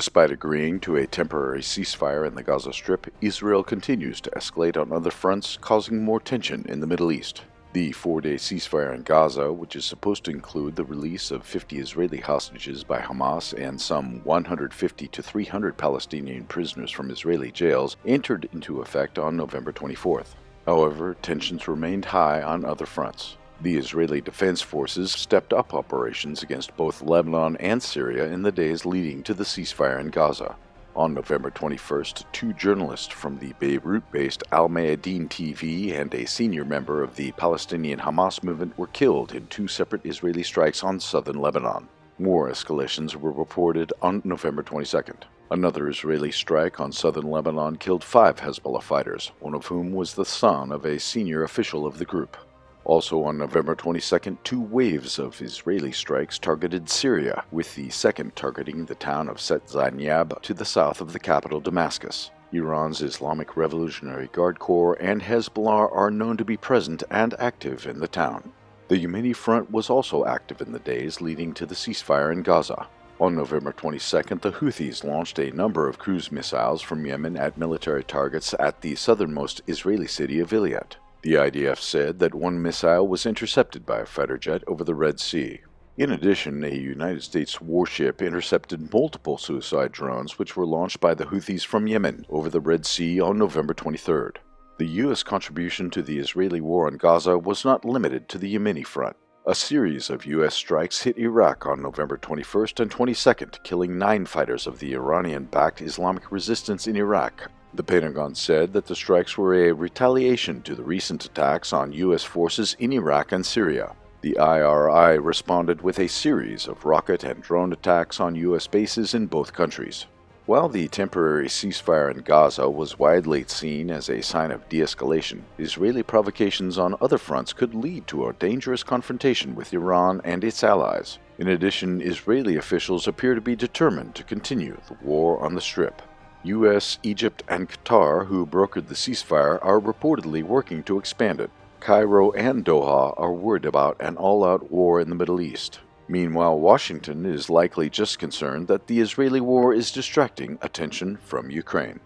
Despite agreeing to a temporary ceasefire in the Gaza Strip, Israel continues to escalate on other fronts, causing more tension in the Middle East. The four-day ceasefire in Gaza, which is supposed to include the release of 50 Israeli hostages by Hamas and some 150 to 300 Palestinian prisoners from Israeli jails, entered into effect on November 24th. However, tensions remained high on other fronts. The Israeli Defense Forces stepped up operations against both Lebanon and Syria in the days leading to the ceasefire in Gaza. On November 21st, two journalists from the Beirut-based Al Mayadeen TV and a senior member of the Palestinian Hamas movement were killed in two separate Israeli strikes on southern Lebanon. More escalations were reported on November 22nd. Another Israeli strike on southern Lebanon killed 5 Hezbollah fighters, one of whom was the son of a senior official of the group. Also on November 22nd, 2 waves of Israeli strikes targeted Syria, with the second targeting the town of Set Zanyab to the south of the capital Damascus. Iran's Islamic Revolutionary Guard Corps and Hezbollah are known to be present and active in the town. The Yemeni front was also active in the days leading to the ceasefire in Gaza. On November 22nd, the Houthis launched a number of cruise missiles from Yemen at military targets at the southernmost Israeli city of Eilat. The IDF said that one missile was intercepted by a fighter jet over the Red Sea. In addition, a United States warship intercepted multiple suicide drones which were launched by the Houthis from Yemen over the Red Sea on November 23rd. The U.S. contribution to the Israeli war on Gaza was not limited to the Yemeni front. A series of U.S. strikes hit Iraq on November 21st and 22nd, killing 9 fighters of the Iranian-backed Islamic resistance in Iraq. The Pentagon said that the strikes were a retaliation to the recent attacks on U.S. forces in Iraq and Syria. The IRI responded with a series of rocket and drone attacks on U.S. bases in both countries. While the temporary ceasefire in Gaza was widely seen as a sign of de-escalation, Israeli provocations on other fronts could lead to a dangerous confrontation with Iran and its allies. In addition, Israeli officials appear to be determined to continue the war on the Strip. U.S., Egypt, and Qatar, who brokered the ceasefire, are reportedly working to expand it. Cairo and Doha are worried about an all-out war in the Middle East. Meanwhile, Washington is likely just concerned that the Israeli war is distracting attention from Ukraine.